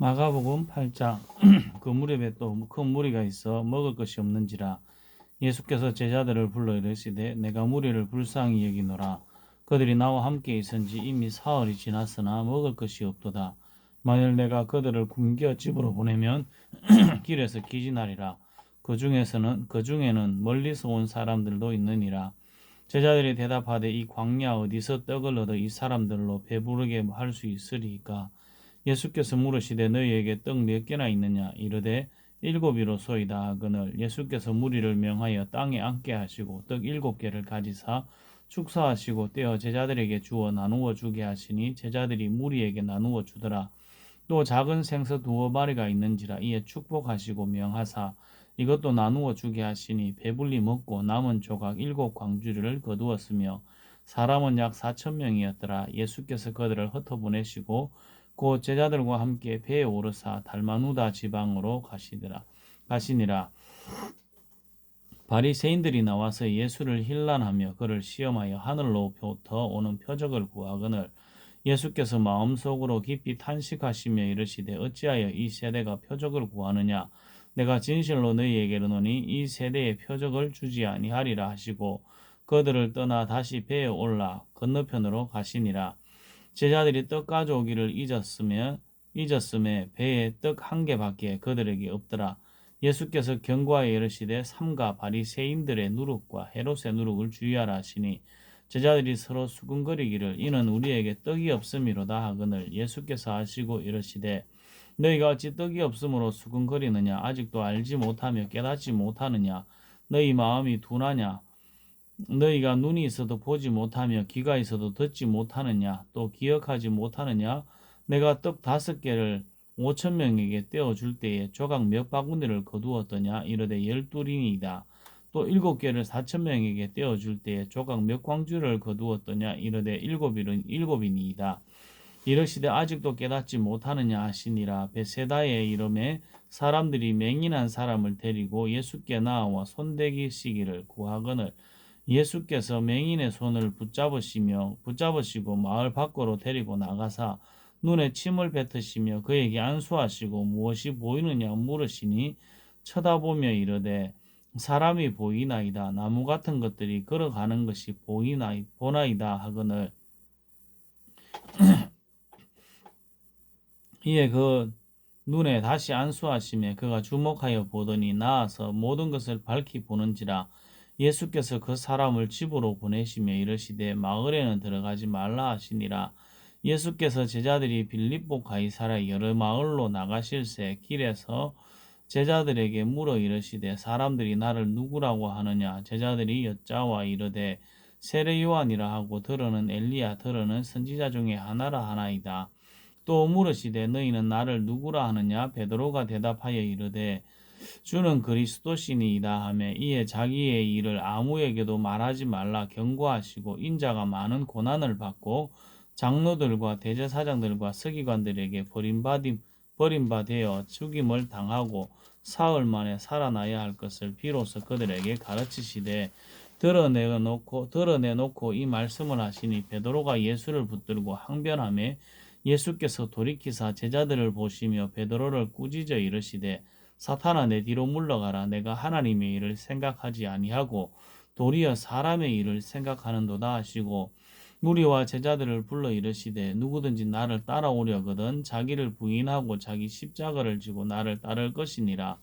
마가복음 8장 그 무렵에 또 큰 무리가 있어 먹을 것이 없는지라 예수께서 제자들을 불러 이르시되 내가 무리를 불쌍히 여기노라. 그들이 나와 함께 있은지 이미 사흘이 지났으나 먹을 것이 없도다. 만일 내가 그들을 굶겨 집으로 보내면 길에서 기진하리라. 그 중에는 멀리서 온 사람들도 있느니라. 제자들이 대답하되 이 광야 어디서 떡을 얻어 이 사람들로 배부르게 할 수 있으리까? 예수께서 물으시되 너희에게 떡 몇 개나 있느냐? 이르되 일곱이로소이다 하거늘 예수께서 무리를 명하여 땅에 앉게 하시고 떡 7개를 가지사 축사하시고 떼어 제자들에게 주어 나누어 주게 하시니 제자들이 무리에게 나누어 주더라. 또 작은 생선 2마리가 있는지라 이에 축복하시고 명하사 이것도 나누어 주게 하시니 배불리 먹고 남은 조각 7광주리를 거두었으며 사람은 약 4,000명이었더라. 예수께서 그들을 흩어보내시고 곧 제자들과 함께 배에 오르사 달마누다 지방으로 가시니라. 바리새인들이 나와서 예수를 힐난하며 그를 시험하여 하늘로부터 오는 표적을 구하거늘 예수께서 마음속으로 깊이 탄식하시며 이르시되 어찌하여 이 세대가 표적을 구하느냐? 내가 진실로 너희에게 이르노니 이 세대에 표적을 주지 아니하리라 하시고 그들을 떠나 다시 배에 올라 건너편으로 가시니라. 제자들이 떡 가져오기를 잊었음에 배에 떡 1개밖에 그들에게 없더라. 예수께서 경고하여 이르시되 삼가 바리새인들의 누룩과 헤롯의 누룩을 주의하라 하시니 제자들이 서로 수군거리기를 이는 우리에게 떡이 없음이로다 하거늘 예수께서 하시고 이르시되 너희가 어찌 떡이 없음으로 수군거리느냐? 아직도 알지 못하며 깨닫지 못하느냐? 너희 마음이 둔하냐? 너희가 눈이 있어도 보지 못하며 귀가 있어도 듣지 못하느냐? 또 기억하지 못하느냐? 내가 떡 5개를 5,000명에게 떼어줄 때에 조각 몇 바구니를 거두었더냐? 이르되 12링이다. 또 7개를 4,000명에게 떼어줄 때에 조각 몇 광주를 거두었더냐? 이르되 7이니이다. 이르시되 아직도 깨닫지 못하느냐 하시니라. 베세다의 이름에 사람들이 맹인한 사람을 데리고 예수께 나와 손대기시기를 구하거늘 예수께서 맹인의 손을 붙잡으시고 마을 밖으로 데리고 나가사 눈에 침을 뱉으시며 그에게 안수하시고 무엇이 보이느냐 물으시니 쳐다보며 이르되 사람이 보이나이다. 나무 같은 것들이 걸어가는 것이 보나이다 하거늘 이에 그 눈에 다시 안수하시며 그가 주목하여 보더니 나아서 모든 것을 밝히 보는지라. 예수께서 그 사람을 집으로 보내시며 이르시되 마을에는 들어가지 말라 하시니라. 예수께서 제자들이 빌립보 가이사랴 여러 마을로 나가실새 길에서 제자들에게 물어 이르시되 사람들이 나를 누구라고 하느냐? 제자들이 여짜와 이르되 세례 요한이라 하고 들어는 엘리야 들어는 선지자 중에 하나라 하나이다. 또 물으시되 너희는 나를 누구라 하느냐? 베드로가 대답하여 이르되 주는 그리스도시니이다 하며 이에 자기의 일을 아무에게도 말하지 말라 경고하시고 인자가 많은 고난을 받고 장로들과 대제사장들과 서기관들에게 버림받아 죽임을 당하고 사흘 만에 살아나야 할 것을 비로소 그들에게 가르치시되 드러내놓고 이 말씀을 하시니 베드로가 예수를 붙들고 항변하며 예수께서 돌이키사 제자들을 보시며 베드로를 꾸짖어 이르시되 사탄아 내 뒤로 물러가라. 내가 하나님의 일을 생각하지 아니하고 도리어 사람의 일을 생각하는도다 하시고 무리와 제자들을 불러 이르시되 누구든지 나를 따라오려거든 자기를 부인하고 자기 십자가를 지고 나를 따를 것이니라.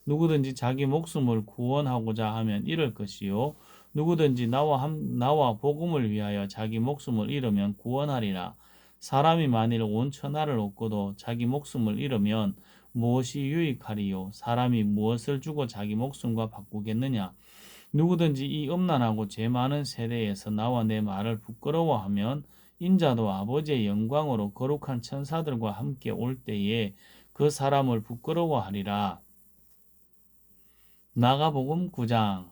누구든지 자기 목숨을 구원하고자 하면 잃을 것이요 누구든지 나와 복음을 위하여 자기 목숨을 잃으면 구원하리라. 사람이 만일 온 천하를 얻고도 자기 목숨을 잃으면 무엇이 유익하리요? 사람이 무엇을 주고 자기 목숨과 바꾸겠느냐? 누구든지 이 음란하고 죄 많은 세대에서 나와 내 말을 부끄러워하면 인자도 아버지의 영광으로 거룩한 천사들과 함께 올 때에 그 사람을 부끄러워하리라. 마가복음 9장.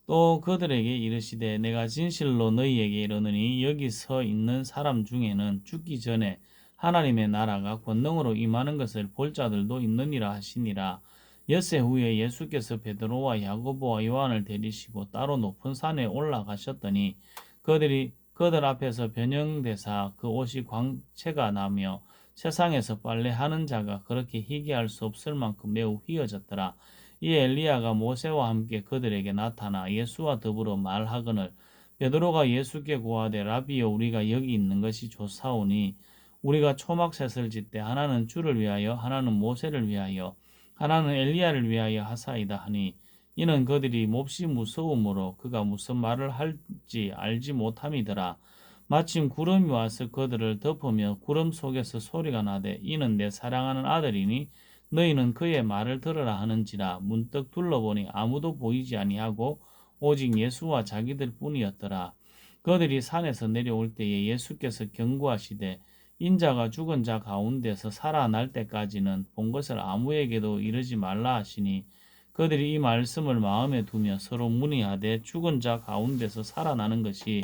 또 그들에게 이르시되 내가 진실로 너희에게 이르노니 여기 서 있는 사람 중에는 죽기 전에 하나님의 나라가 권능으로 임하는 것을 볼 자들도 있느니라 하시니라. 엿새 후에 예수께서 베드로와 야고보와 요한을 데리시고 따로 높은 산에 올라가셨더니 그들 앞에서 변형되사 그 옷이 광채가 나며 세상에서 빨래하는 자가 그렇게 희귀할 수 없을 만큼 매우 휘어졌더라. 이 엘리야가 모세와 함께 그들에게 나타나 예수와 더불어 말하거늘 베드로가 예수께 고하되 라비여 우리가 여기 있는 것이 좋사오니 우리가 초막셋을 짓되 하나는 주를 위하여 하나는 모세를 위하여 하나는 엘리야를 위하여 하사이다 하니 이는 그들이 몹시 무서움으로 그가 무슨 말을 할지 알지 못함이더라. 마침 구름이 와서 그들을 덮으며 구름 속에서 소리가 나되 이는 내 사랑하는 아들이니 너희는 그의 말을 들으라 하는지라. 문득 둘러보니 아무도 보이지 아니하고 오직 예수와 자기들 뿐이었더라. 그들이 산에서 내려올 때에 예수께서 경고하시되 인자가 죽은 자 가운데서 살아날 때까지는 본 것을 아무에게도 이르지 말라 하시니 그들이 이 말씀을 마음에 두며 서로 문의하되 죽은 자 가운데서 살아나는 것이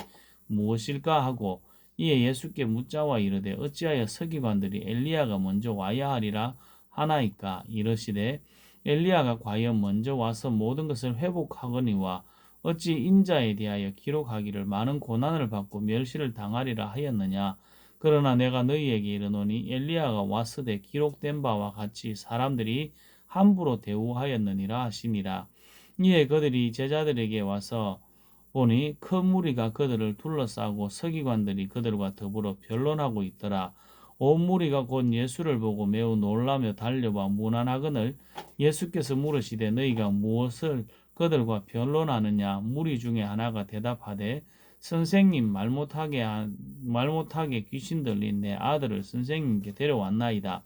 무엇일까 하고 이에 예수께 묻자와 이르되 어찌하여 서기관들이 엘리야가 먼저 와야 하리라 하나이까. 이르시되 엘리야가 과연 먼저 와서 모든 것을 회복하거니와 어찌 인자에 대하여 기록하기를 많은 고난을 받고 멸시를 당하리라 하였느냐. 그러나 내가 너희에게 이르노니 엘리야가 왔으되 기록된 바와 같이 사람들이 함부로 대우하였느니라 하시니라. 이에 그들이 제자들에게 와서 보니 큰 무리가 그들을 둘러싸고 서기관들이 그들과 더불어 변론하고 있더라. 온 무리가 곧 예수를 보고 매우 놀라며 달려와 문안하거늘 예수께서 물으시되 너희가 무엇을 그들과 변론하느냐. 무리 중에 하나가 대답하되 선생님 말 못하게 귀신 들린 내 아들을 선생님께 데려왔나이다.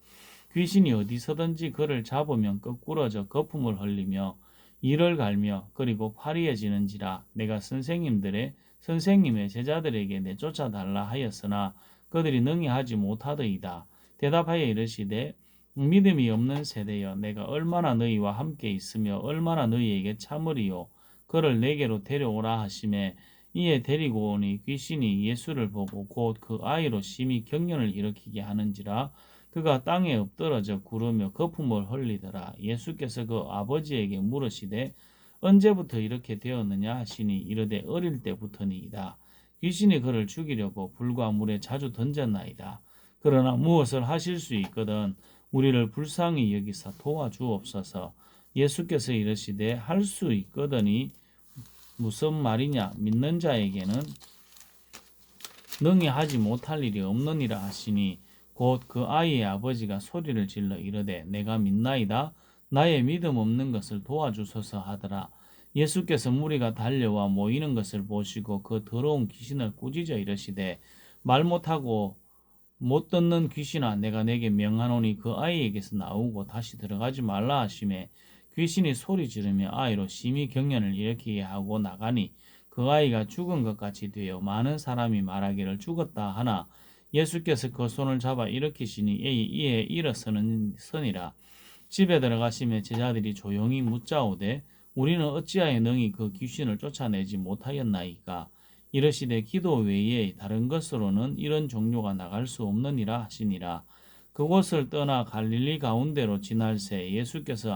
귀신이 어디서든지 그를 잡으면 거꾸러져 거품을 흘리며 이를 갈며 그리고 파리해지는지라. 내가 선생님의 제자들에게 내쫓아 달라 하였으나 그들이 능히 하지 못하더이다. 대답하여 이르시되 믿음이 없는 세대여 내가 얼마나 너희와 함께 있으며 얼마나 너희에게 참으리요. 그를 내게로 데려오라 하시매 이에 데리고 오니 귀신이 예수를 보고 곧 그 아이로 심히 경련을 일으키게 하는지라. 그가 땅에 엎드러져 구르며 거품을 흘리더라. 예수께서 그 아버지에게 물으시되 언제부터 이렇게 되었느냐 하시니 이르되 어릴 때부터니이다. 귀신이 그를 죽이려고 불과 물에 자주 던졌나이다. 그러나 무엇을 하실 수 있거든 우리를 불쌍히 여기사 도와주옵소서. 예수께서 이르시되 할 수 있거든이 무슨 말이냐. 믿는 자에게는 능히 하지 못할 일이 없느니라 하시니 곧 그 아이의 아버지가 소리를 질러 이르되 내가 믿나이다. 나의 믿음 없는 것을 도와주소서 하더라. 예수께서 무리가 달려와 모이는 것을 보시고 그 더러운 귀신을 꾸짖어 이르시되 말 못하고 못 듣는 귀신아 내가 내게 명하노니 그 아이에게서 나오고 다시 들어가지 말라 하시매 귀신이 소리 지르며 아이로 심히 경련을 일으키게 하고 나가니 그 아이가 죽은 것 같이 되어 많은 사람이 말하기를 죽었다 하나 예수께서 그 손을 잡아 일으키시니 이에 일어서니라. 집에 들어가시며 제자들이 조용히 묻자오되 우리는 어찌하여 능히 그 귀신을 쫓아내지 못하였나이까. 이르시되 기도 외에 다른 것으로는 이런 종류가 나갈 수 없느니라 하시니라. 그곳을 떠나 갈릴리 가운데로 지날새 예수께서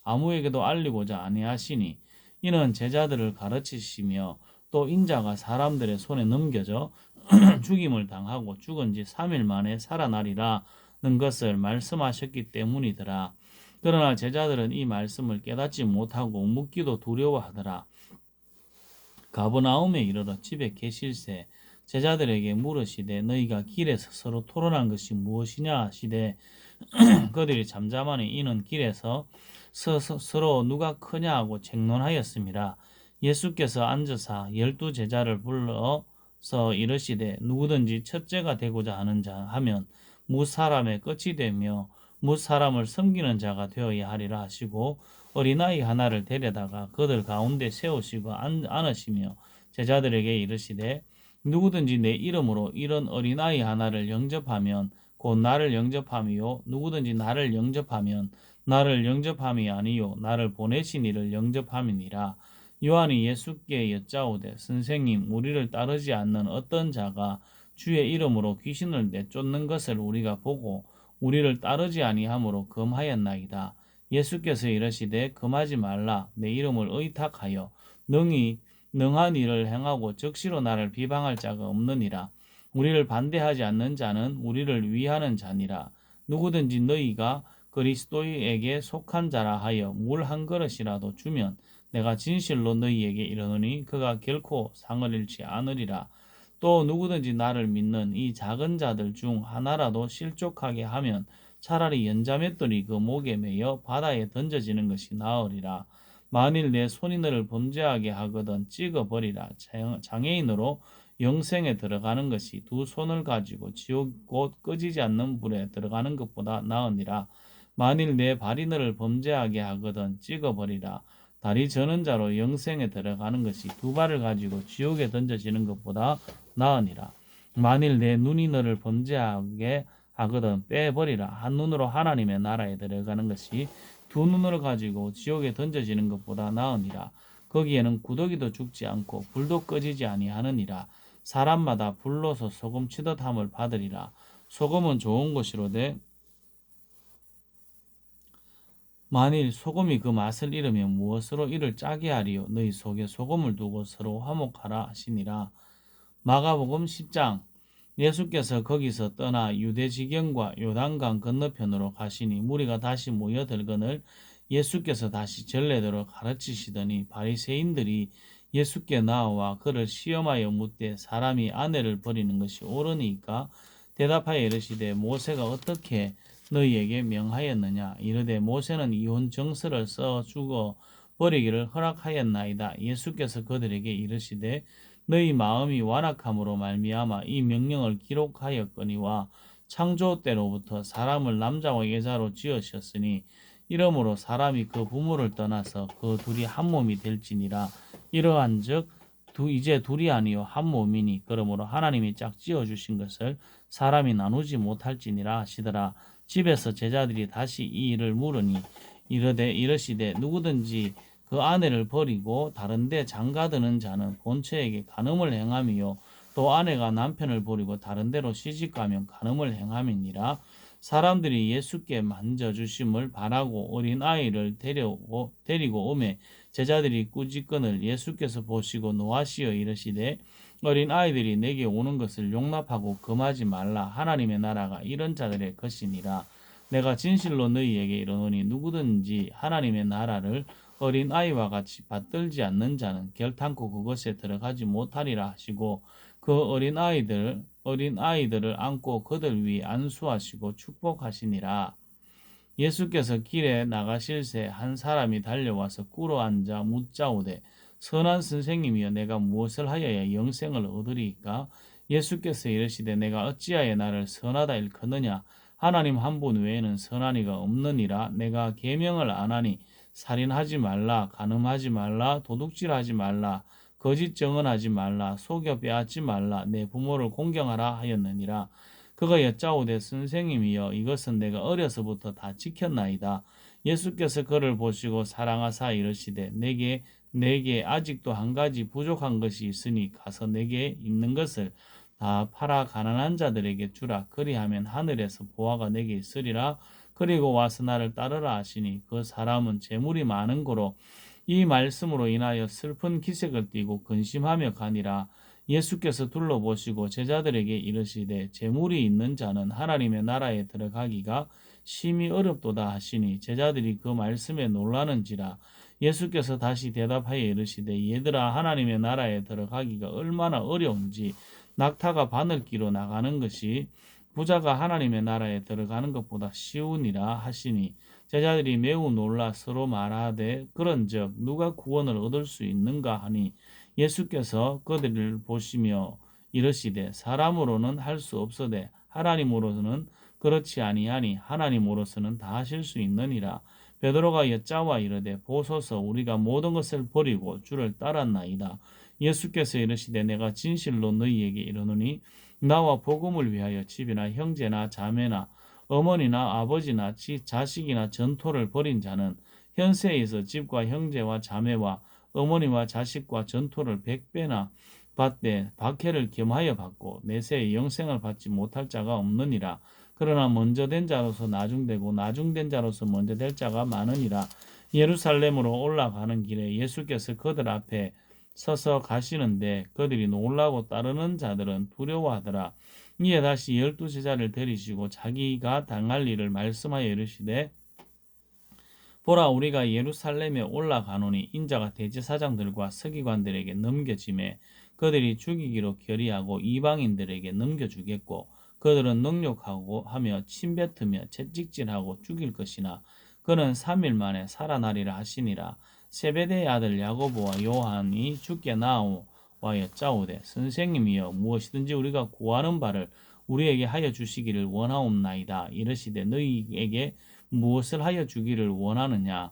아무에게도 알리고자 아니하시니 이는 제자들을 가르치시며 또 인자가 사람들의 손에 넘겨져 죽임을 당하고 죽은 지 3일 만에 살아나리라는 것을 말씀하셨기 때문이더라. 그러나 제자들은 이 말씀을 깨닫지 못하고 묻기도 두려워하더라. 가버나움에 이르러 집에 계실새 제자들에게 물으시되 너희가 길에서 서로 토론한 것이 무엇이냐 하시되 그들이 잠잠하니 이는 길에서 서로 누가 크냐 하고 쟁론하였습니다. 예수께서 앉으사 12 제자를 불러서 이르시되 누구든지 첫째가 되고자 하는 자 하면 무사람의 끝이 되며 무사람을 섬기는 자가 되어야 하리라 하시고 어린아이 하나를 데려다가 그들 가운데 세우시고 안으시며 제자들에게 이르시되 누구든지 내 이름으로 이런 어린아이 하나를 영접하면 곧 나를 영접함이요 누구든지 나를 영접하면 나를 영접함이 아니요 나를 보내신 이를 영접함이니라. 요한이 예수께 여짜오되 선생님 우리를 따르지 않는 어떤 자가 주의 이름으로 귀신을 내쫓는 것을 우리가 보고 우리를 따르지 아니하므로 금하였나이다. 예수께서 이르시되 금하지 말라. 내 이름을 의탁하여 능한 일을 행하고 즉시로 나를 비방할 자가 없느니라. 우리를 반대하지 않는 자는 우리를 위하는 자니라. 누구든지 너희가 그리스도에게 속한 자라 하여 물 한 그릇이라도 주면 내가 진실로 너희에게 이르노니 그가 결코 상을 잃지 않으리라. 또 누구든지 나를 믿는 이 작은 자들 중 하나라도 실족하게 하면 차라리 연자맷돌이 그 목에 매여 바다에 던져지는 것이 나으리라. 만일 내 손이 너를 범죄하게 하거든 찍어버리라. 장애인으로 영생에 들어가는 것이 두 손을 가지고 지옥 곧 꺼지지 않는 불에 들어가는 것보다 나으니라. 만일 내 발이 너를 범죄하게 하거든 찍어버리라. 다리 저는 자로 영생에 들어가는 것이 두 발을 가지고 지옥에 던져지는 것보다 나으니라. 만일 내 눈이 너를 범죄하게 하거든 빼버리라. 한 눈으로 하나님의 나라에 들어가는 것이 두 눈을 가지고 지옥에 던져지는 것보다 나으니라. 거기에는 구더기도 죽지 않고 불도 꺼지지 아니하느니라. 사람마다 불로서 소금 치듯 함을 받으리라. 소금은 좋은 것이로되 만일 소금이 그 맛을 잃으면 무엇으로 이를 짜게 하리요. 너희 속에 소금을 두고 서로 화목하라 하시니라. 마가복음 10장. 예수께서 거기서 떠나 유대 지경과 요단강 건너편으로 가시니 무리가 다시 모여들거늘 예수께서 다시 전례대로 가르치시더니 바리새인들이 예수께 나와 그를 시험하여 묻되 사람이 아내를 버리는 것이 옳으니까 대답하여 이르시되 모세가 어떻게 너희에게 명하였느냐. 이르되 모세는 이혼 정서를 써 죽어 버리기를 허락하였나이다. 예수께서 그들에게 이르시되 너희 마음이 완악함으로 말미암아 이 명령을 기록하였거니와 창조 때로부터 사람을 남자와 여자로 지으셨으니 이러므로 사람이 그 부모를 떠나서 그 둘이 한 몸이 될지니라. 이러한즉 이제 둘이 아니요 한 몸이니 그러므로 하나님이 짝지어 주신 것을 사람이 나누지 못할지니라 하시더라. 집에서 제자들이 다시 이 일을 물으니 이르시되 누구든지 그 아내를 버리고 다른데 장가드는 자는 본처에게 간음을 행함이요 또 아내가 남편을 버리고 다른데로 시집가면 간음을 행함이니라. 사람들이 예수께 만져주심을 바라고 어린 아이를 데리고 오매 제자들이 꾸짖거늘 예수께서 보시고 노하시어 이르시되 어린 아이들이 내게 오는 것을 용납하고 금하지 말라. 하나님의 나라가 이런 자들의 것이니라. 내가 진실로 너희에게 이르노니 누구든지 하나님의 나라를 어린 아이와 같이 받들지 않는 자는 결탄코 그것에 들어가지 못하리라 하시고 그 어린 아이들을 안고 그들 위에 안수하시고 축복하시니라. 예수께서 길에 나가실새 한 사람이 달려와서 꿇어 앉아 묻자오되 선한 선생님이여 내가 무엇을 하여야 영생을 얻으리이까? 예수께서 이르시되 내가 어찌하여 나를 선하다 일컫느냐? 하나님 한 분 외에는 선한 이가 없느니라. 내가 계명을 안 하니 살인하지 말라, 간음하지 말라, 도둑질하지 말라, 거짓 증언하지 말라, 속여 빼앗지 말라, 내 부모를 공경하라 하였느니라. 그가 여짜오되 선생님이여 이것은 내가 어려서부터 다 지켰나이다. 예수께서 그를 보시고 사랑하사 이르시되 내게 아직도 한 가지 부족한 것이 있으니 가서 내게 있는 것을 다 팔아 가난한 자들에게 주라. 그리하면 하늘에서 보화가 내게 있으리라. 그리고 와서 나를 따르라 하시니 그 사람은 재물이 많은 고로 이 말씀으로 인하여 슬픈 기색을 띠고 근심하며 가니라. 예수께서 둘러보시고 제자들에게 이르시되 재물이 있는 자는 하나님의 나라에 들어가기가 심히 어렵도다 하시니 제자들이 그 말씀에 놀라는지라. 예수께서 다시 대답하여 이르시되 얘들아 하나님의 나라에 들어가기가 얼마나 어려운지 낙타가 바늘기로 나가는 것이 부자가 하나님의 나라에 들어가는 것보다 쉬우니라 하시니 제자들이 매우 놀라 서로 말하되 그런즉 누가 구원을 얻을 수 있는가 하니 예수께서 그들을 보시며 이르시되 사람으로는 할 수 없으되 하나님으로서는 그렇지 아니하니 하나님으로서는 다 하실 수 있느니라. 베드로가 여짜와 이르되 보소서 우리가 모든 것을 버리고 주를 따랐나이다. 예수께서 이르시되 내가 진실로 너희에게 이르노니 나와 복음을 위하여 집이나 형제나 자매나 어머니나 아버지나 자식이나 전토를 벌인 자는 현세에서 집과 형제와 자매와 어머니와 자식과 전토를 100배나 받되 박해를 겸하여 받고 내세에 영생을 받지 못할 자가 없느니라. 그러나 먼저 된 자로서 나중되고 나중된 자로서 먼저 될 자가 많으니라. 예루살렘으로 올라가는 길에 예수께서 그들 앞에 서서 가시는데 그들이 놀라고 따르는 자들은 두려워하더라. 이에 다시 12제자를 데리시고 자기가 당할 일을 말씀하여 이르시되 보라 우리가 예루살렘에 올라가노니 인자가 대제사장들과 서기관들에게 넘겨짐에 그들이 죽이기로 결의하고 이방인들에게 넘겨주겠고 그들은 능욕하고 하며 침뱉으며 채찍질하고 죽일 것이나 그는 3일 만에 살아나리라 하시니라. 세베대의 아들 야고보와 요한이 주께 나와여 짜오되 선생님이여 무엇이든지 우리가 구하는 바를 우리에게 하여 주시기를 원하옵나이다. 이르시되 너희에게 무엇을 하여 주기를 원하느냐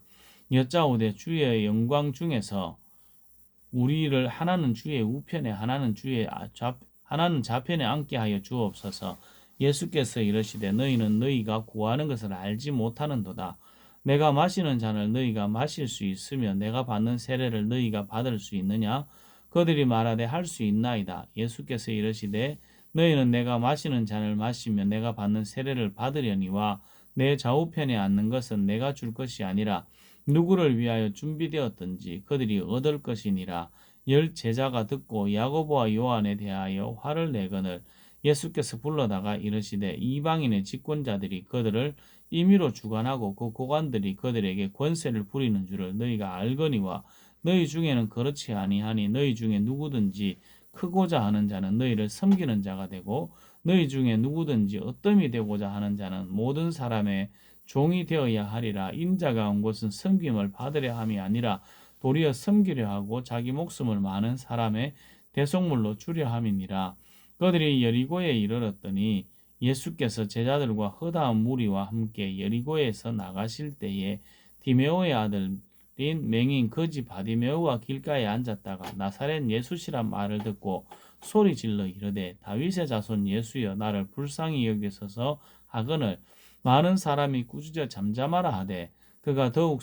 여짜오되 주의 영광 중에서 우리를 하나는 주의 우편에 하나는 좌편에 앉게 하여 주옵소서. 예수께서 이르시되 너희는 너희가 구하는 것을 알지 못하는도다. 내가 마시는 잔을 너희가 마실 수 있으며 내가 받는 세례를 너희가 받을 수 있느냐? 그들이 말하되 할 수 있나이다. 예수께서 이르시되 너희는 내가 마시는 잔을 마시며 내가 받는 세례를 받으려니와 내 좌우편에 앉는 것은 내가 줄 것이 아니라 누구를 위하여 준비되었든지 그들이 얻을 것이니라. 10제자가 듣고 야고보와 요한에 대하여 화를 내거늘 예수께서 불러다가 이르시되 이방인의 집권자들이 그들을 임의로 주관하고 그 고관들이 그들에게 권세를 부리는 줄을 너희가 알거니와 너희 중에는 그렇지 아니하니 너희 중에 누구든지 크고자 하는 자는 너희를 섬기는 자가 되고 너희 중에 누구든지 어뜸이 되고자 하는 자는 모든 사람의 종이 되어야 하리라. 인자가 온 것은 섬김을 받으려 함이 아니라 도리어 섬기려 하고 자기 목숨을 많은 사람의 대속물로 주려 함이니라. 그들이 여리고에 이르렀더니 예수께서 제자들과 허다한 무리와 함께 여리고에서 나가실 때에 디메오의 아들인 맹인 거지 바디메오가 길가에 앉았다가 나사렛 예수시란 말을 듣고 소리 질러 이르되 다윗의 자손 예수여 나를 불쌍히 여기소서 하거늘 많은 사람이 꾸짖어 잠잠하라 하되 그가 더욱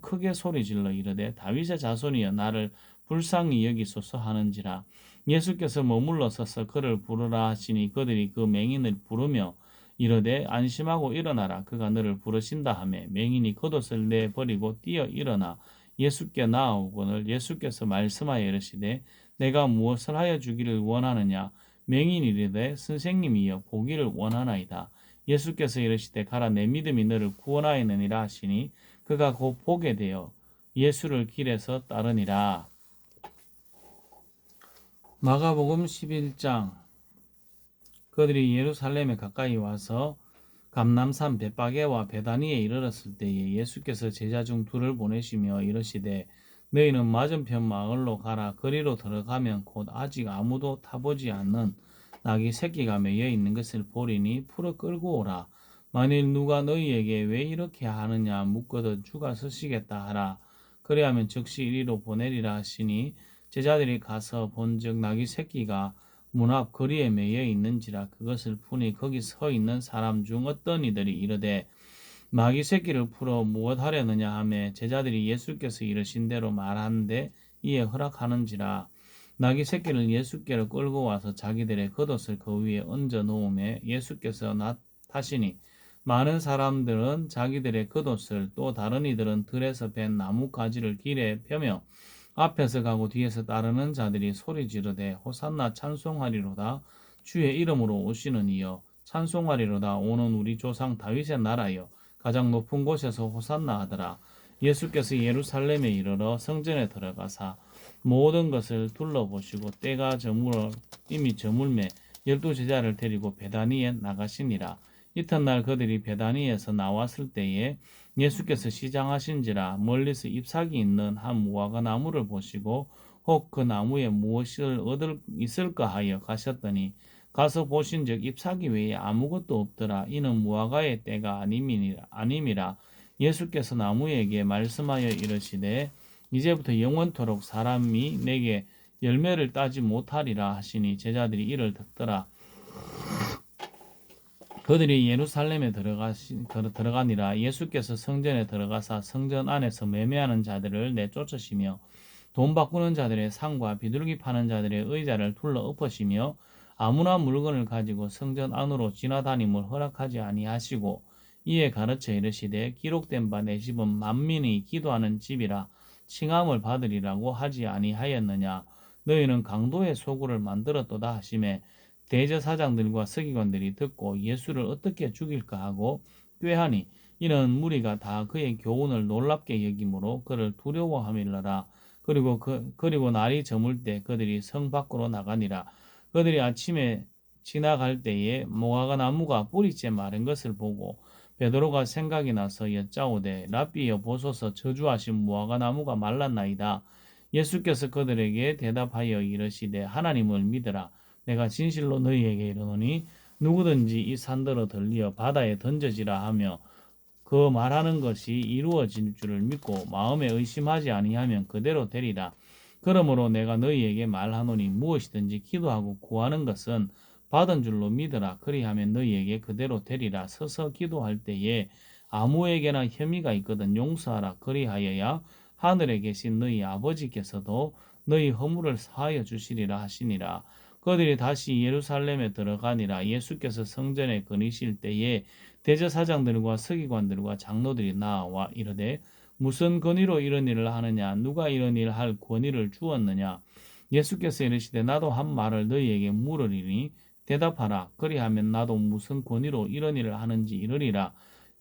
크게 소리 질러 이르되 다윗의 자손이여 나를 불쌍히 여기소서 하는지라. 예수께서 머물러 서서 그를 부르라 하시니 그들이 그 맹인을 부르며 이르되 안심하고 일어나라 그가 너를 부르신다 하매 맹인이 겉옷을 내버리고 뛰어 일어나 예수께 나아오거늘 예수께서 말씀하여 이르시되 내가 무엇을 하여 주기를 원하느냐 맹인이 이르되 선생님이여 보기를 원하나이다. 예수께서 이르시되 가라 내 믿음이 너를 구원하였느니라 하시니 그가 곧 보게 되어 예수를 길에서 따르니라. 마가복음 11장. 그들이 예루살렘에 가까이 와서 감람산 벳바게와 베다니에 이르렀을 때에 예수께서 제자 중 둘을 보내시며 이르시되 너희는 맞은편 마을로 가라. 거리로 들어가면 곧 아직 아무도 타보지 않는 낙이 새끼가 매여 있는 것을 보리니 풀어 끌고 오라. 만일 누가 너희에게 왜 이렇게 하느냐 묻거든 주가 서시겠다 하라. 그리하면 즉시 이리로 보내리라 하시니 제자들이 가서 본즉 낙이 새끼가 문 앞 거리에 매여 있는지라. 그것을 푸니 거기 서 있는 사람 중 어떤 이들이 이르되 마귀 새끼를 풀어 무엇 하려느냐 하매 제자들이 예수께서 이르신 대로 말하는데 이에 허락하는지라. 나귀 새끼를 예수께로 끌고 와서 자기들의 겉옷을 그 위에 얹어 놓음에 예수께서 타시니 많은 사람들은 자기들의 겉옷을 또 다른 이들은 들에서 벤 나무 가지를 길에 펴며 앞에서 가고 뒤에서 따르는 자들이 소리 지르되 호산나 찬송하리로다. 주의 이름으로 오시는 이여 찬송하리로다. 오는 우리 조상 다윗의 나라여 가장 높은 곳에서 호산나 하더라. 예수께서 예루살렘에 이르러 성전에 들어가사 모든 것을 둘러보시고 때가 이미 저물매 12제자를 데리고 베다니에 나가시니라. 이튿날 그들이 베다니에서 나왔을 때에 예수께서 시장하신지라 멀리서 잎사귀 있는 한 무화과 나무를 보시고 혹 그 나무에 무엇을 얻을 있을까 하여 가셨더니 가서 보신즉 잎사귀 외에 아무것도 없더라. 이는 무화과의 때가 아님이라. 예수께서 나무에게 말씀하여 이르시되 이제부터 영원토록 사람이 내게 열매를 따지 못하리라 하시니 제자들이 이를 듣더라. 그들이 예루살렘에 들어가니라. 예수께서 성전에 들어가사 성전 안에서 매매하는 자들을 내쫓으시며 돈 바꾸는 자들의 상과 비둘기 파는 자들의 의자를 둘러 엎으시며 아무나 물건을 가지고 성전 안으로 지나다님을 허락하지 아니하시고 이에 가르쳐 이르시되 기록된 바 내 집은 만민이 기도하는 집이라. 칭함을 받으리라고 하지 아니하였느냐. 너희는 강도의 소굴을 만들었도다 하시매 대제사장들과 서기관들이 듣고 예수를 어떻게 죽일까 하고 꾀하니 이는 무리가 다 그의 교훈을 놀랍게 여김으로 그를 두려워함이러라. 그리고 날이 저물 때 그들이 성 밖으로 나가니라. 그들이 아침에 지나갈 때에 무화과 나무가 뿌리째 마른 것을 보고 베드로가 생각이 나서 여짜오되 랍비여 보소서 저주하신 무화과 나무가 말랐나이다. 예수께서 그들에게 대답하여 이르시되 하나님을 믿으라. 내가 진실로 너희에게 이르노니 누구든지 이 산더러 들리어 바다에 던져지라 하며 그 말하는 것이 이루어질 줄을 믿고 마음에 의심하지 아니하면 그대로 되리라. 그러므로 내가 너희에게 말하노니 무엇이든지 기도하고 구하는 것은 받은 줄로 믿으라. 그리하면 너희에게 그대로 되리라. 서서 기도할 때에 아무에게나 혐의가 있거든 용서하라. 그리하여야 하늘에 계신 너희 아버지께서도 너희 허물을 사하여 주시리라 하시니라. 그들이 다시 예루살렘에 들어가니라. 예수께서 성전에 거니실 때에 대제사장들과 서기관들과 장로들이 나와 이르되 무슨 권위로 이런 일을 하느냐? 누가 이런 일을 할 권위를 주었느냐? 예수께서 이르시되 나도 한 말을 너희에게 물으리니 대답하라. 그리하면 나도 무슨 권위로 이런 일을 하는지 이르리라.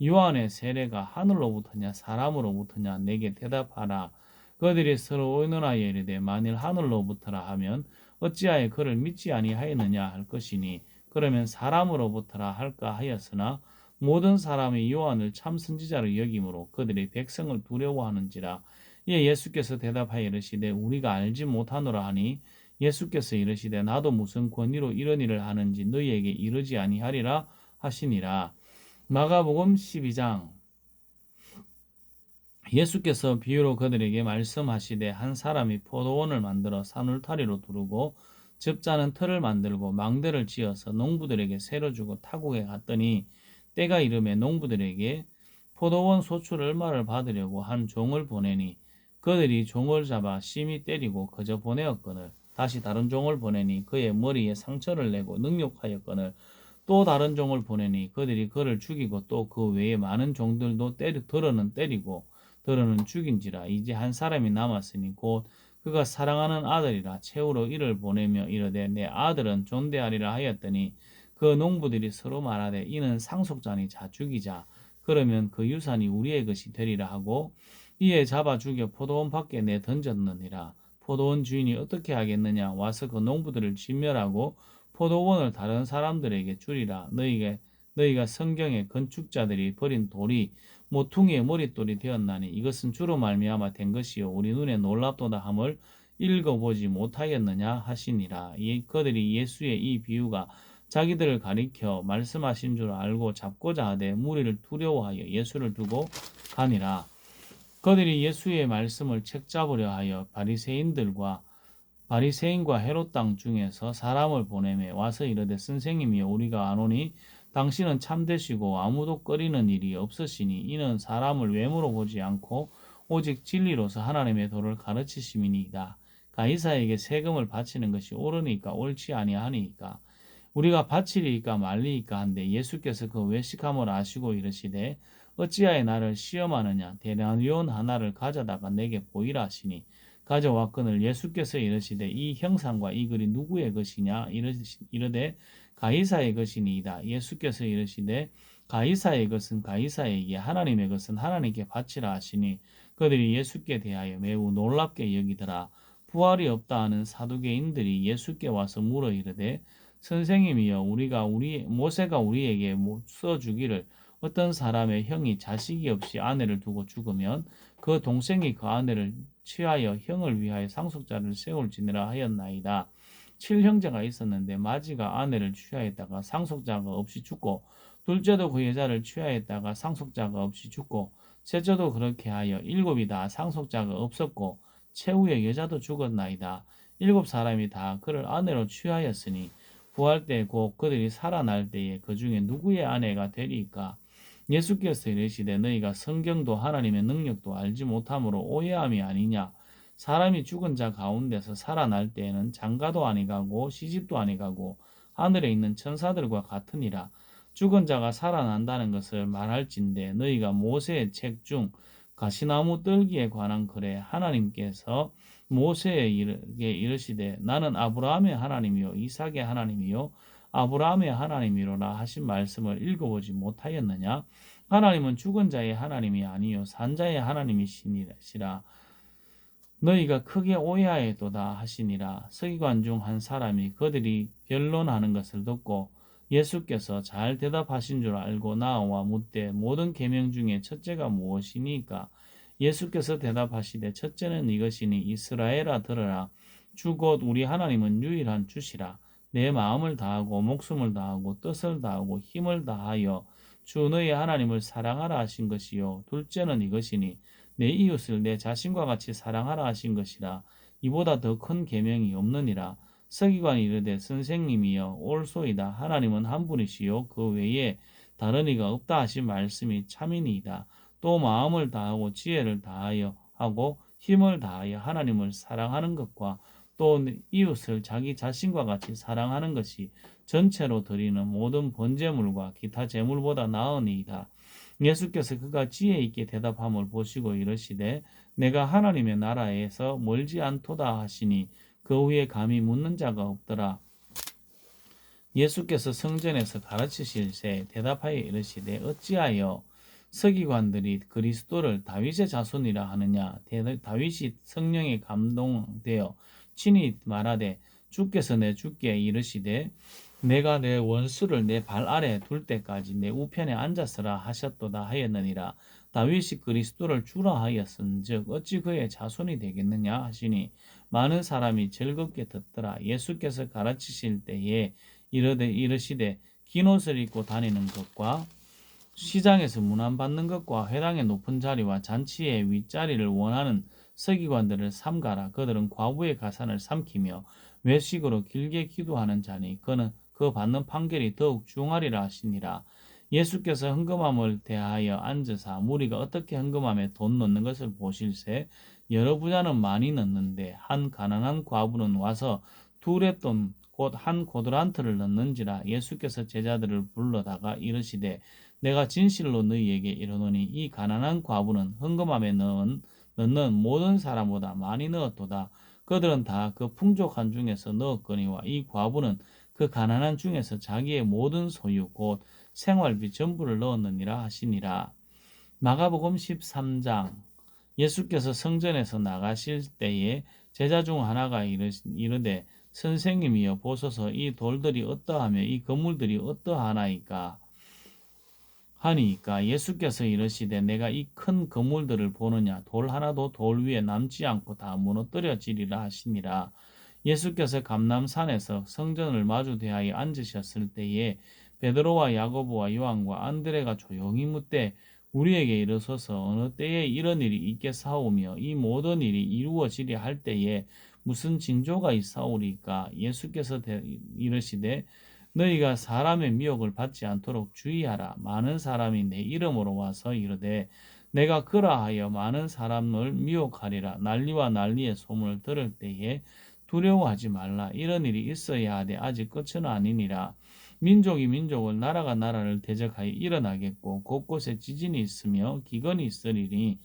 요한의 세례가 하늘로부터냐 사람으로부터냐 내게 대답하라. 그들이 서로 의논하여 이르되 만일 하늘로부터라 하면 어찌하여 그를 믿지 아니하였느냐 할 것이니 그러면 사람으로부터라 할까 하였으나 모든 사람이 요한을 참 선지자로 여김으로 그들이 백성을 두려워하는지라. 이에 예수께서 대답하여 이르시되 우리가 알지 못하노라 하니 예수께서 이르시되 나도 무슨 권위로 이런 일을 하는지 너희에게 이르지 아니하리라 하시니라. 마가복음 12장. 예수께서 비유로 그들에게 말씀하시되 한 사람이 포도원을 만들어 산울타리로 두르고 접자는 틀을 만들고 망대를 지어서 농부들에게 세로 주고 타국에 갔더니 때가 이름에 농부들에게 포도원 소출 얼마를 받으려고 한 종을 보내니 그들이 종을 잡아 심히 때리고 그저 보내었거늘 다시 다른 종을 보내니 그의 머리에 상처를 내고 능욕하였거늘 또 다른 종을 보내니 그들이 그를 죽이고 또 그 외에 많은 종들도 들어는 때리고 들어는 죽인지라. 이제 한 사람이 남았으니 곧 그가 사랑하는 아들이라. 채우러 이를 보내며 이르되 내 아들은 존대하리라 하였더니 그 농부들이 서로 말하되 이는 상속자니 자 죽이자. 그러면 그 유산이 우리의 것이 되리라 하고 이에 잡아 죽여 포도원 밖에 내 던졌느니라. 포도원 주인이 어떻게 하겠느냐? 와서 그 농부들을 진멸하고 포도원을 다른 사람들에게 주리라. 너희가 성경에 건축자들이 버린 돌이 모퉁이의 머릿돌이 되었나니 이것은 주로 말미암아 된 것이요 우리 눈에 놀랍도다 함을 읽어보지 못하였느냐 하시니라. 그들이 예수의 이 비유가 자기들을 가리켜 말씀하신 줄 알고 잡고자 하되 무리를 두려워하여 예수를 두고 가니라. 그들이 예수의 말씀을 책잡으려 하여 바리새인과 헤롯 땅 중에서 사람을 보내매 와서 이르되 선생님이여 우리가 아노니 당신은 참되시고 아무도 꺼리는 일이 없으시니 이는 사람을 외모로 보지 않고 오직 진리로서 하나님의 도를 가르치심이니이다. 가이사에게 세금을 바치는 것이 옳으니까 옳지 아니하니까 우리가 바치리이까 말리이까 한데 예수께서 그 외식함을 아시고 이르시되 어찌하여 나를 시험하느냐 데나리온 하나를 가져다가 내게 보이라 하시니 가져왔거늘 예수께서 이르시되 이 형상과 이 글이 누구의 것이냐 이르되 가이사의 것이니이다. 예수께서 이르시되 가이사의 것은 가이사에게 하나님의 것은 하나님께 바치라 하시니 그들이 예수께 대하여 매우 놀랍게 여기더라. 부활이 없다 하는 사두개인들이 예수께 와서 물어 이르되 선생님이여 모세가 우리에게 써주기를 어떤 사람의 형이 자식이 없이 아내를 두고 죽으면 그 동생이 그 아내를 취하여 형을 위하여 상속자를 세울지니라 하였나이다. 7형제가 있었는데 마지가 아내를 취하였다가 상속자가 없이 죽고 둘째도 그 여자를 취하였다가 상속자가 없이 죽고 셋째도 그렇게 하여 7이 다 상속자가 없었고 최후의 여자도 죽었나이다. 7사람이 다 그를 아내로 취하였으니 부활 때 곧 그들이 살아날 때에 그 중에 누구의 아내가 되리까? 예수께서 이르시되 너희가 성경도 하나님의 능력도 알지 못함으로 오해함이 아니냐. 사람이 죽은 자 가운데서 살아날 때에는 장가도 아니가고 시집도 아니가고 하늘에 있는 천사들과 같으니라. 죽은 자가 살아난다는 것을 말할진대 너희가 모세의 책 중 가시나무 떨기에 관한 글에 하나님께서 모세에게 이르시되 나는 아브라함의 하나님이요 이삭의 하나님이요 아브라함의 하나님이로라 하신 말씀을 읽어보지 못하였느냐? 하나님은 죽은 자의 하나님이 아니요 산 자의 하나님이시니라. 너희가 크게 오해하였도다 하시니라. 서기관 중 한 사람이 그들이 변론하는 것을 듣고 예수께서 잘 대답하신 줄 알고 나와 묻되 모든 계명 중에 첫째가 무엇이니까? 예수께서 대답하시되 첫째는 이것이니 이스라엘아 들으라. 주 곧 우리 하나님은 유일한 주시라. 내 마음을 다하고 목숨을 다하고 뜻을 다하고 힘을 다하여 주 너희 하나님을 사랑하라 하신 것이요. 둘째는 이것이니 내 이웃을 내 자신과 같이 사랑하라 하신 것이라. 이보다 더 큰 계명이 없느니라. 서기관이 이르되 선생님이여 옳소이다. 하나님은 한 분이시요 그 외에 다른 이가 없다 하신 말씀이 참이니이다. 또 마음을 다하고 지혜를 다하여 하고 힘을 다하여 하나님을 사랑하는 것과 또 이웃을 자기 자신과 같이 사랑하는 것이 전체로 드리는 모든 번제물과 기타 제물보다 나으니이다. 예수께서 그가 지혜 있게 대답함을 보시고 이르시되 내가 하나님의 나라에서 멀지 않도다 하시니 그 후에 감히 묻는 자가 없더라. 예수께서 성전에서 가르치실새 대답하여 이르시되 어찌하여 서기관들이 그리스도를 다윗의 자손이라 하느냐? 다윗이 성령에 감동되어 친히 말하되 주께서 내 주께 이르시되 내가 내 원수를 내 발 아래 둘 때까지 내 우편에 앉았으라 하셨도다 하였느니라. 다윗이 그리스도를 주라 하였은즉 어찌 그의 자손이 되겠느냐 하시니 많은 사람이 즐겁게 듣더라. 예수께서 가르치실 때에 이르시되 긴 옷을 입고 다니는 것과 시장에서 문안받는 것과 회당의 높은 자리와 잔치의 윗자리를 원하는 서기관들을 삼가라. 그들은 과부의 가산을 삼키며 외식으로 길게 기도하는 자니 그는 그 받는 판결이 더욱 중하리라 하시니라. 예수께서 헌금함을 대하여 앉으사 무리가 어떻게 헌금함에 돈 넣는 것을 보실새 여러 부자는 많이 넣는데 한 가난한 과부는 와서 둘의 돈 곧 한 고드란트를 넣는지라. 예수께서 제자들을 불러다가 이르시되 내가 진실로 너희에게 이르노니 이 가난한 과부는 헌금함에 넣는 모든 사람보다 많이 넣었도다. 그들은 다 그 풍족한 중에서 넣었거니와 이 과부는 그 가난한 중에서 자기의 모든 소유 곧 생활비 전부를 넣었느니라 하시니라. 마가복음 13장. 예수께서 성전에서 나가실 때에 제자 중 하나가 이르되 선생님이여 보소서 이 돌들이 어떠하며 이 건물들이 어떠하나이까 하니까 예수께서 이르시되 내가 이 큰 건물들을 보느냐 돌 하나도 돌 위에 남지 않고 다 무너뜨려지리라 하시니라. 예수께서 감람산에서 성전을 마주 대하여 앉으셨을 때에 베드로와 야고보와 요한과 안드레가 조용히 묻되 우리에게 이르소서 어느 때에 이런 일이 있겠사오며 이 모든 일이 이루어지려 할 때에 무슨 징조가 있사오리까? 예수께서 이르시되 너희가 사람의 미혹을 받지 않도록 주의하라. 많은 사람이 내 이름으로 와서 이르되 내가 그라하여 많은 사람을 미혹하리라. 난리와 난리의 소문을 들을 때에 두려워하지 말라. 이런 일이 있어야 하되 아직 끝은 아니니라. 민족이 민족을 나라가 나라를 대적하여 일어나겠고 곳곳에 지진이 있으며 기근이 있으리니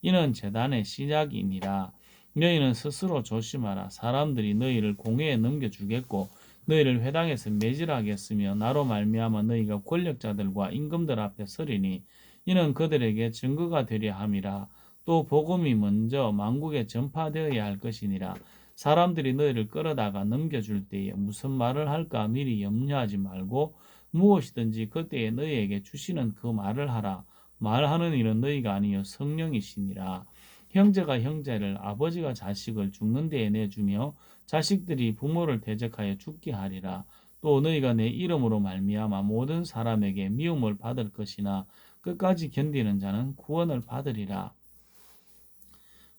이는 재단의 시작이니라. 너희는 스스로 조심하라. 사람들이 너희를 공회에 넘겨주겠고 너희를 회당에서 매질하겠으며 나로 말미암아 너희가 권력자들과 임금들 앞에 서리니 이는 그들에게 증거가 되려 함이라. 또 복음이 먼저 만국에 전파되어야 할 것이니라. 사람들이 너희를 끌어다가 넘겨줄 때에 무슨 말을 할까 미리 염려하지 말고 무엇이든지 그때에 너희에게 주시는 그 말을 하라. 말하는 일은 너희가 아니요 성령이시니라. 형제가 형제를 아버지가 자식을 죽는 데에 내주며 자식들이 부모를 대적하여 죽게 하리라. 또 너희가 내 이름으로 말미암아 모든 사람에게 미움을 받을 것이나 끝까지 견디는 자는 구원을 받으리라.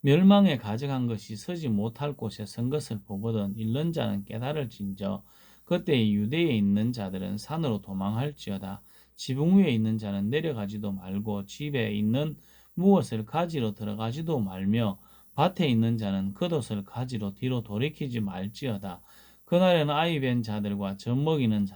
멸망에 가져간 것이 서지 못할 곳에 선 것을 보거든 잃는 자는 깨달을진저 그때 유대에 있는 자들은 산으로 도망할지어다. 지붕 위에 있는 자는 내려가지도 말고 집에 있는 무엇을 가지러 들어가지도 말며 밭에 있는 자는 겉옷을 가지러 뒤로 돌이키지 말지어다. 그날에는 아이 뵌 자들과 젖 먹이는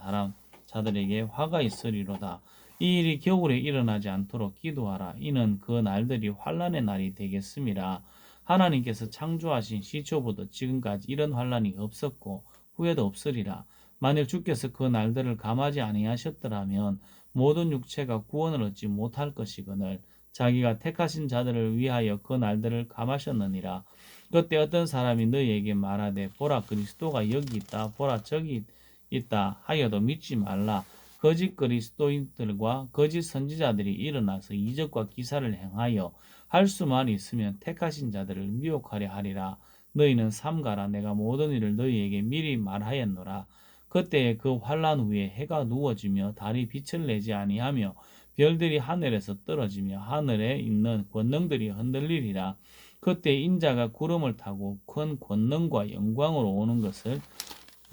자들에게 화가 있으리로다. 이 일이 겨울에 일어나지 않도록 기도하라. 이는 그 날들이 환난의 날이 되겠음이라. 하나님께서 창조하신 시초부터 지금까지 이런 환난이 없었고 후에도 없으리라. 만일 주께서 그 날들을 감하지 아니하셨더라면 모든 육체가 구원을 얻지 못할 것이거늘 자기가 택하신 자들을 위하여 그 날들을 감하셨느니라. 그때 어떤 사람이 너희에게 말하되 보라 그리스도가 여기 있다 보라 저기 있다 하여도 믿지 말라. 거짓 그리스도인들과 거짓 선지자들이 일어나서 이적과 기사를 행하여 할 수만 있으면 택하신 자들을 미혹하려 하리라. 너희는 삼가라. 내가 모든 일을 너희에게 미리 말하였노라. 그때에 그 환란 후에 해가 누워지며 달이 빛을 내지 아니하며 별들이 하늘에서 떨어지며 하늘에 있는 권능들이 흔들리리라. 그때 인자가 구름을 타고 큰 권능과 영광으로 오는 것을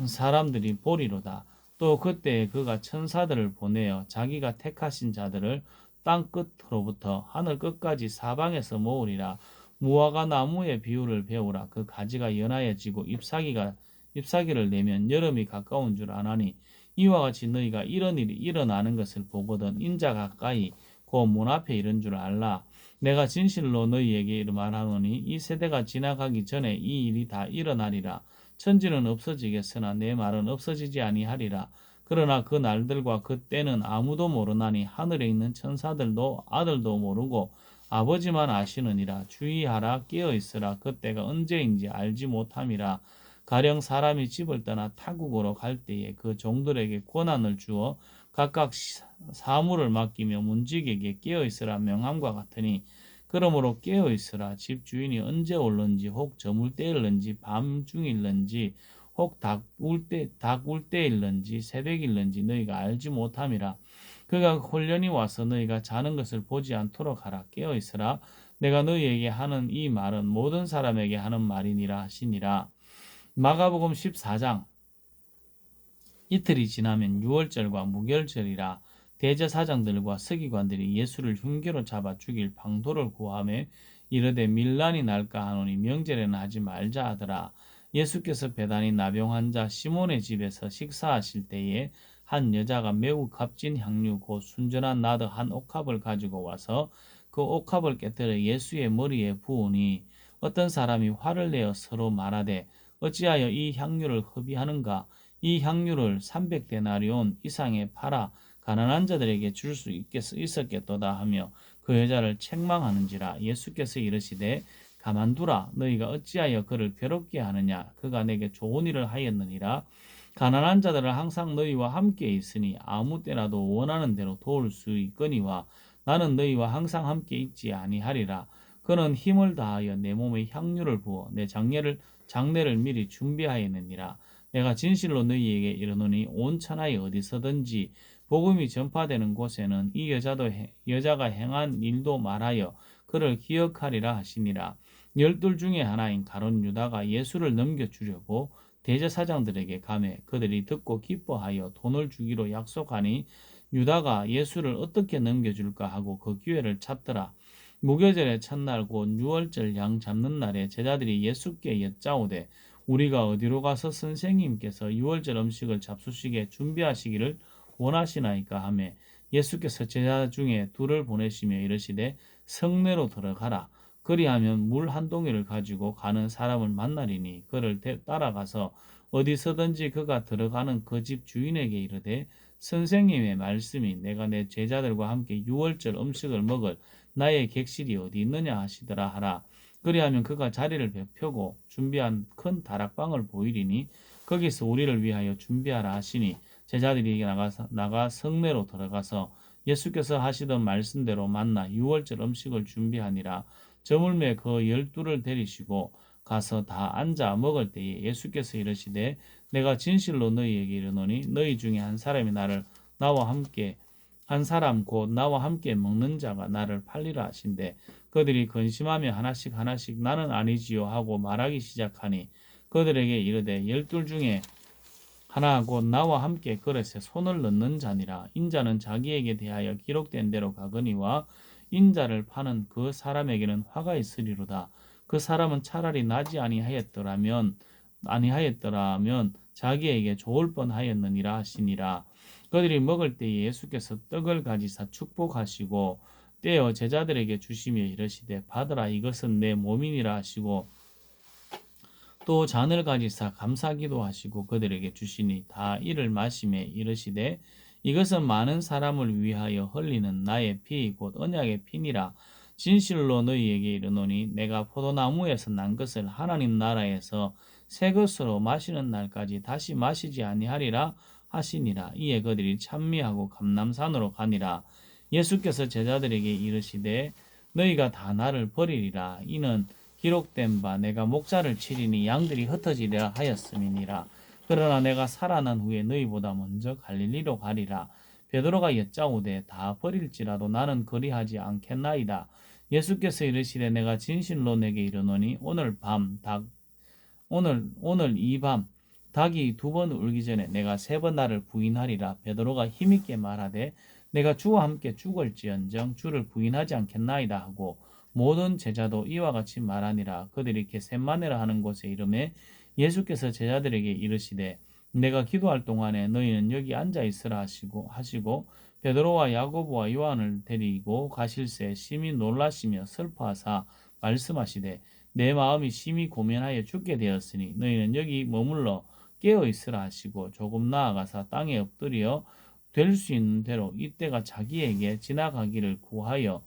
사람들이 보리로다. 또 그때에 그가 천사들을 보내어 자기가 택하신 자들을 땅 끝으로부터 하늘 끝까지 사방에서 모으리라. 무화과 나무의 비유를 배우라. 그 가지가 연하여지고 잎사귀를 내면 여름이 가까운 줄 아나니 이와 같이 너희가 이런 일이 일어나는 것을 보거든 인자 가까이 곧 문 앞에 이른 줄 알라. 내가 진실로 너희에게 말하노니 이 세대가 지나가기 전에 이 일이 다 일어나리라. 천지는 없어지겠으나 내 말은 없어지지 아니하리라. 그러나 그 날들과 그 때는 아무도 모르나니 하늘에 있는 천사들도 아들도 모르고 아버지만 아시느니라. 주의하라 깨어 있으라. 그때가 언제인지 알지 못함이라. 가령 사람이 집을 떠나 타국으로 갈 때에 그 종들에게 권한을 주어 각각 사물을 맡기며 문지기에게 깨어 있으라 명함과 같으니 그러므로 깨어 있으라. 집 주인이 언제 올는지 혹 저물 때일는지 밤중일는지 혹 닭울 때일는지 새벽일는지 너희가 알지 못함이라. 그가 혼련히 와서 너희가 자는 것을 보지 않도록 하라. 깨어 있으라. 내가 너희에게 하는 이 말은 모든 사람에게 하는 말이니라 하시니라. 마가복음 14장. 이틀이 지나면 유월절과 무결절이라. 대제사장들과 서기관들이 예수를 흉계로 잡아 죽일 방도를 구하며 이르되 밀란이 날까 하노니 명절에는 하지 말자 하더라. 예수께서 배단이 나병 환자 시몬의 집에서 식사하실 때에 한 여자가 매우 값진 향유 곧 순전한 나드 한 옥합을 가지고 와서 그 옥합을 깨뜨려 예수의 머리에 부으니 어떤 사람이 화를 내어 서로 말하되 어찌하여 이 향유를 허비하는가? 이 향유를 300데나리온 이상에 팔아 가난한 자들에게 줄 수 있었겠도다 하며 그 여자를 책망하는지라. 예수께서 이르시되 가만두라. 너희가 어찌하여 그를 괴롭게 하느냐? 그가 내게 좋은 일을 하였느니라. 가난한 자들은 항상 너희와 함께 있으니 아무 때라도 원하는 대로 도울 수 있거니와 나는 너희와 항상 함께 있지 아니하리라. 그는 힘을 다하여 내 몸에 향유를 부어 내 장례를 미리 준비하였느니라. 내가 진실로 너희에게 이르노니 온 천하에 어디서든지 복음이 전파되는 곳에는 이 여자가 행한 일도 말하여 그를 기억하리라 하시니라. 열둘 중에 하나인 가룟 유다가 예수를 넘겨주려고 대제사장들에게 가매 그들이 듣고 기뻐하여 돈을 주기로 약속하니 유다가 예수를 어떻게 넘겨줄까 하고 그 기회를 찾더라. 무교절의 첫날 곧 유월절 양 잡는 날에 제자들이 예수께 여짜오되 우리가 어디로 가서 선생님께서 유월절 음식을 잡수시게 준비하시기를 원하시나이까 하매 예수께서 제자 중에 둘을 보내시며 이르시되 성내로 들어가라. 그리하면 물 한 동이를 가지고 가는 사람을 만나리니 그를 따라가서 어디서든지 그가 들어가는 그 집 주인에게 이르되 선생님의 말씀이 내가 내 제자들과 함께 유월절 음식을 먹을 나의 객실이 어디 있느냐 하시더라 하라. 그리하면 그가 자리를 펴고 준비한 큰 다락방을 보이리니 거기서 우리를 위하여 준비하라 하시니 제자들이 나가 성내로 들어가서 예수께서 하시던 말씀대로 만나 유월절 음식을 준비하니라. 저물매 그 12를 데리시고 가서 다 앉아 먹을 때에 예수께서 이르시되 내가 진실로 너희에게 이르노니 너희 중에 한 사람 곧 나와 함께 먹는 자가 나를 팔리라 하신대 그들이 근심하며 하나씩 나는 아니지요 하고 말하기 시작하니 그들에게 이르되 12 중에 하나 곧 나와 함께 그릇에 손을 넣는 자니라. 인자는 자기에게 대하여 기록된 대로 가거니와 인자를 파는 그 사람에게는 화가 있으리로다. 그 사람은 차라리 나지 아니하였더라면 자기에게 좋을 뻔하였느니라 하시니라. 그들이 먹을 때에 예수께서 떡을 가지사 축복하시고 떼어 제자들에게 주시며 이르시되 받으라 이것은 내 몸이니라 하시고 또 잔을 가지사 감사기도 하시고 그들에게 주시니 다 이를 마시매 이르시되 이것은 많은 사람을 위하여 흘리는 나의 피 곧 언약의 피니라. 진실로 너희에게 이르노니 내가 포도나무에서 난 것을 하나님 나라에서 새 것으로 마시는 날까지 다시 마시지 아니하리라 하시니라. 이에 그들이 찬미하고 감람산으로 가니라. 예수께서 제자들에게 이르시되 너희가 다 나를 버리리라. 이는 기록된 바 내가 목자를 치리니 양들이 흩어지리라 하였음이니라. 그러나 내가 살아난 후에 너희보다 먼저 갈릴리로 가리라. 베드로가 여짜오되 다 버릴지라도 나는 그리하지 않겠나이다. 예수께서 이르시되 내가 진실로 내게 이르노니 오늘 이 밤 닭이 두 번 울기 전에 내가 세 번 나를 부인하리라. 베드로가 힘있게 말하되 내가 주와 함께 죽을지언정 주를 부인하지 않겠나이다 하고 모든 제자도 이와 같이 말하니라. 그들이 겟세마네라 하는 곳에 이르매 예수께서 제자들에게 이르시되 내가 기도할 동안에 너희는 여기 앉아 있으라 하시고 베드로와 야고보와 요한을 데리고 가실새 심히 놀라시며 슬퍼하사 말씀하시되 내 마음이 심히 고민하여 죽게 되었으니 너희는 여기 머물러 깨어 있으라 하시고 조금 나아가사 땅에 엎드려 될 수 있는 대로 이때가 자기에게 지나가기를 구하여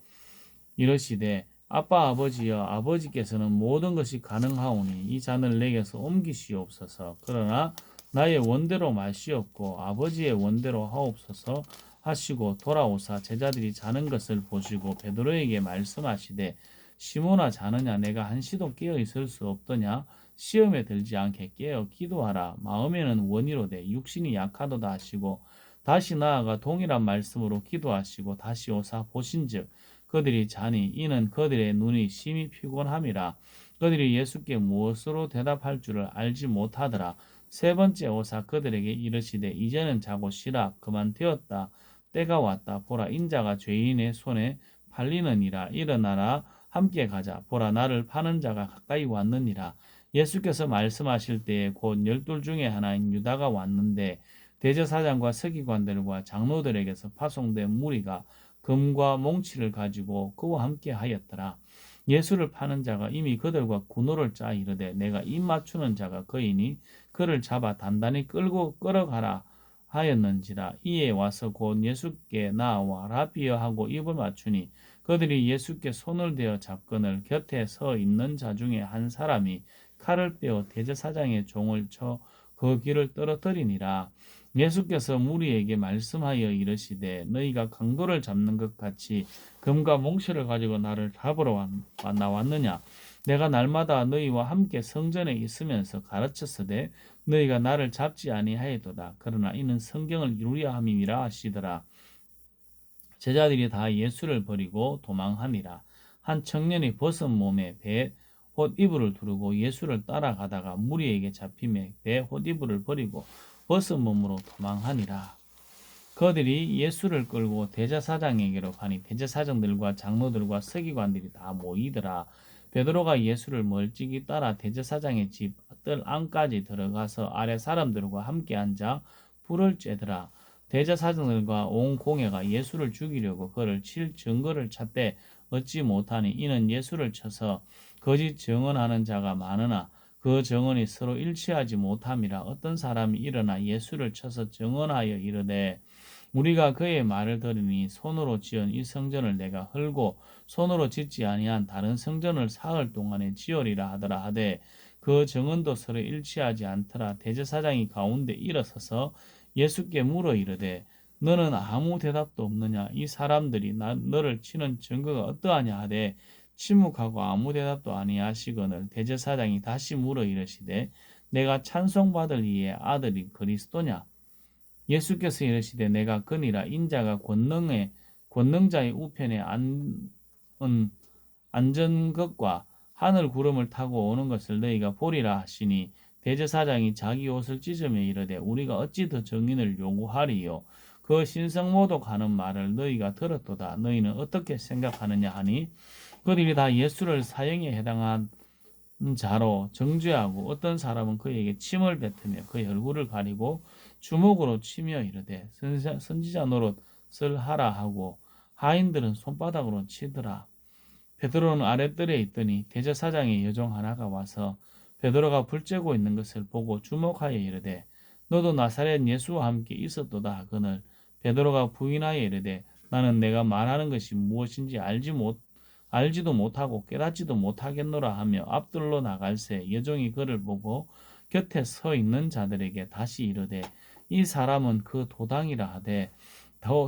이르시되 아빠 아버지여 아버지께서는 모든 것이 가능하오니 이 잔을 내게서 옮기시옵소서. 그러나 나의 원대로 마시옵고 아버지의 원대로 하옵소서 하시고 돌아오사 제자들이 자는 것을 보시고 베드로에게 말씀하시되 시몬아 자느냐 내가 한시도 깨어 있을 수 없더냐 시험에 들지 않게 깨어 기도하라. 마음에는 원이로되 육신이 약하도다 하시고 다시 나아가 동일한 말씀으로 기도하시고 다시 오사 보신즉 그들이 자니 이는 그들의 눈이 심히 피곤함이라. 그들이 예수께 무엇으로 대답할 줄을 알지 못하더라. 세 번째 오사 그들에게 이르시되 이제는 자고 쉬라. 그만 되었다. 때가 왔다. 보라 인자가 죄인의 손에 팔리느니라. 일어나라. 함께 가자. 보라 나를 파는 자가 가까이 왔느니라. 예수께서 말씀하실 때에 곧 열둘 중에 하나인 유다가 왔는데 대제사장과 서기관들과 장로들에게서 파송된 무리가 금과 몽치를 가지고 그와 함께 하였더라. 예수를 파는 자가 이미 그들과 군호를 짜 이르되 내가 입 맞추는 자가 그이니 그를 잡아 단단히 끌고 끌어가라 하였는지라. 이에 와서 곧 예수께 나와 라비어 하고 입을 맞추니 그들이 예수께 손을 대어 잡거늘 곁에 서 있는 자 중에 한 사람이 칼을 빼어 대제사장의 종을 쳐 그 길을 떨어뜨리니라. 예수께서 무리에게 말씀하여 이르시되 너희가 강도를 잡는 것 같이 금과 몽실을 가지고 나를 잡으러 나왔느냐. 내가 날마다 너희와 함께 성전에 있으면서 가르쳤으되 너희가 나를 잡지 아니하였도다. 그러나 이는 성경을 이루려 함이니라 하시더라. 제자들이 다 예수를 버리고 도망하니라. 한 청년이 벗은 몸에 배 헛이불을 두르고 예수를 따라가다가 무리에게 잡히매 배 헛이불을 버리고 벗은 몸으로 도망하니라. 그들이 예수를 끌고 대제사장에게로 가니 대제사장들과 장로들과 서기관들이 다 모이더라. 베드로가 예수를 멀찍이 따라 대제사장의 집 뜰 안까지 들어가서 아래 사람들과 함께 앉아 불을 쬐더라. 대제사장들과 온 공회가 예수를 죽이려고 그를 칠 증거를 찾되 얻지 못하니 이는 예수를 쳐서 거짓 증언하는 자가 많으나 그 증언이 서로 일치하지 못함이라. 어떤 사람이 일어나 예수를 쳐서 증언하여 이르되 우리가 그의 말을 들으니 손으로 지은 이 성전을 내가 헐고 손으로 짓지 아니한 다른 성전을 사흘 동안에 지으리라 하더라 하되 그 증언도 서로 일치하지 않더라. 대제사장이 가운데 일어서서 예수께 물어 이르되 너는 아무 대답도 없느냐. 이 사람들이 너를 치는 증거가 어떠하냐 하되 침묵하고 아무 대답도 아니하시거늘 대제사장이 다시 물어 이르시되 내가 찬송받을 이의 아들이 그리스도냐. 예수께서 이르시되 내가 그니라. 인자가 권능자의 우편에 앉은 것과 하늘 구름을 타고 오는 것을 너희가 보리라 하시니 대제사장이 자기 옷을 찢으며 이르되 우리가 어찌 더 증인을 요구하리요. 그 신성모독 하는 말을 너희가 들었도다. 너희는 어떻게 생각하느냐 하니 그들이 다 예수를 사형에 해당하는 자로 정죄하고 어떤 사람은 그에게 침을 뱉으며 그의 얼굴을 가리고 주먹으로 치며 이르되 선지자 노릇을 하라 하고 하인들은 손바닥으로 치더라. 베드로는 아랫뜰에 있더니 대제사장의 여종 하나가 와서 베드로가 불 쬐고 있는 것을 보고 주목하여 이르되 너도 나사렛 예수와 함께 있었도다 하거늘 베드로가 부인하여 이르되 나는 내가 말하는 것이 무엇인지 알지도 못하고 깨닫지도 못하겠노라 하며 앞들로 나갈새 여종이 그를 보고 곁에 서 있는 자들에게 다시 이르되 이 사람은 그 도당이라 하되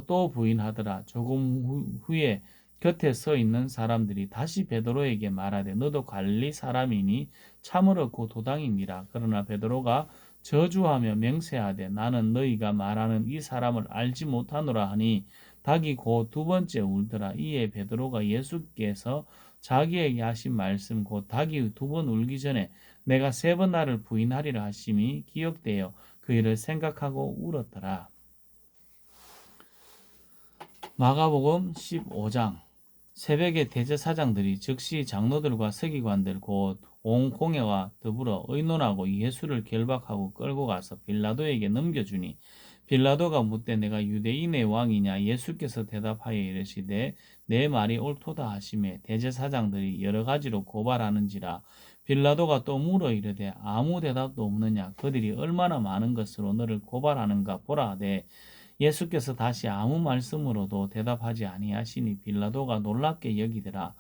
또 부인하더라. 조금 후에 곁에 서 있는 사람들이 다시 베드로에게 말하되 너도 갈릴리 사람이니 참으로 그 도당이니라. 그러나 베드로가 저주하며 맹세하되 나는 너희가 말하는 이 사람을 알지 못하노라 하니 닭이 곧 두 번째 울더라. 이에 베드로가 예수께서 자기에게 하신 말씀 곧 닭이 두 번 울기 전에 내가 세 번 나를 부인하리라 하심이 기억되어 그 일을 생각하고 울었더라. 마가복음 15장. 새벽에 대제사장들이 즉시 장로들과 서기관들 곧 온 공회와 더불어 의논하고 예수를 결박하고 끌고 가서 빌라도에게 넘겨주니 빌라도가 묻되 내가 유대인의 왕이냐 예수께서 대답하여 이르시되 내 말이 옳도다 하시매 대제사장들이 여러 가지로 고발하는지라 빌라도가 또 물어 이르되 아무 대답도 없느냐 그들이 얼마나 많은 것으로 너를 고발하는가 보라 하되 예수께서 다시 아무 말씀으로도 대답하지 아니하시니 빌라도가 놀랍게 여기더라.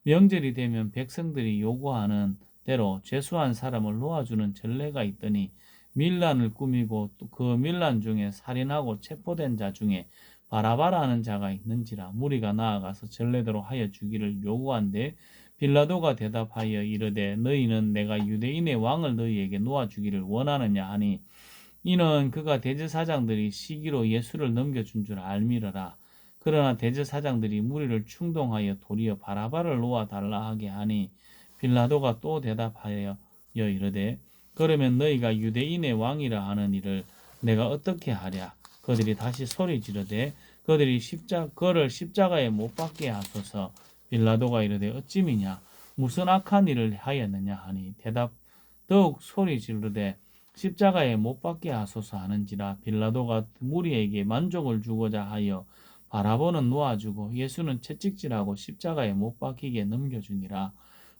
명절이 되면 백성들이 요구하는 대로 죄수한 사람을 놓아주는 전례가 있더니 밀란을 꾸미고 그 밀란 중에 살인하고 체포된 자 중에 바라바라하는 자가 있는지라 무리가 나아가서 전례대로 하여 주기를 요구한데 빌라도가 대답하여 이르되 너희는 내가 유대인의 왕을 너희에게 놓아주기를 원하느냐 하니 이는 그가 대제사장들이 시기로 예수를 넘겨준 줄 알미러라. 그러나 대제사장들이 무리를 충동하여 도리어 바라바를 놓아 달라 하게 하니 빌라도가 또 대답하여 이르되 그러면 너희가 유대인의 왕이라 하는 이를 내가 어떻게 하랴? 그들이 다시 소리 지르되 그들이 그를 십자가에 못 박게 하소서. 빌라도가 이르되 어찌미냐 무슨 악한 일을 하였느냐 하니 더욱 소리 지르되 십자가에 못 박게 하소서 하는지라. 빌라도가 무리에게 만족을 주고자 하여 바라보는 놓아주고 예수는 채찍질하고 십자가에 못 박히게 넘겨주니라.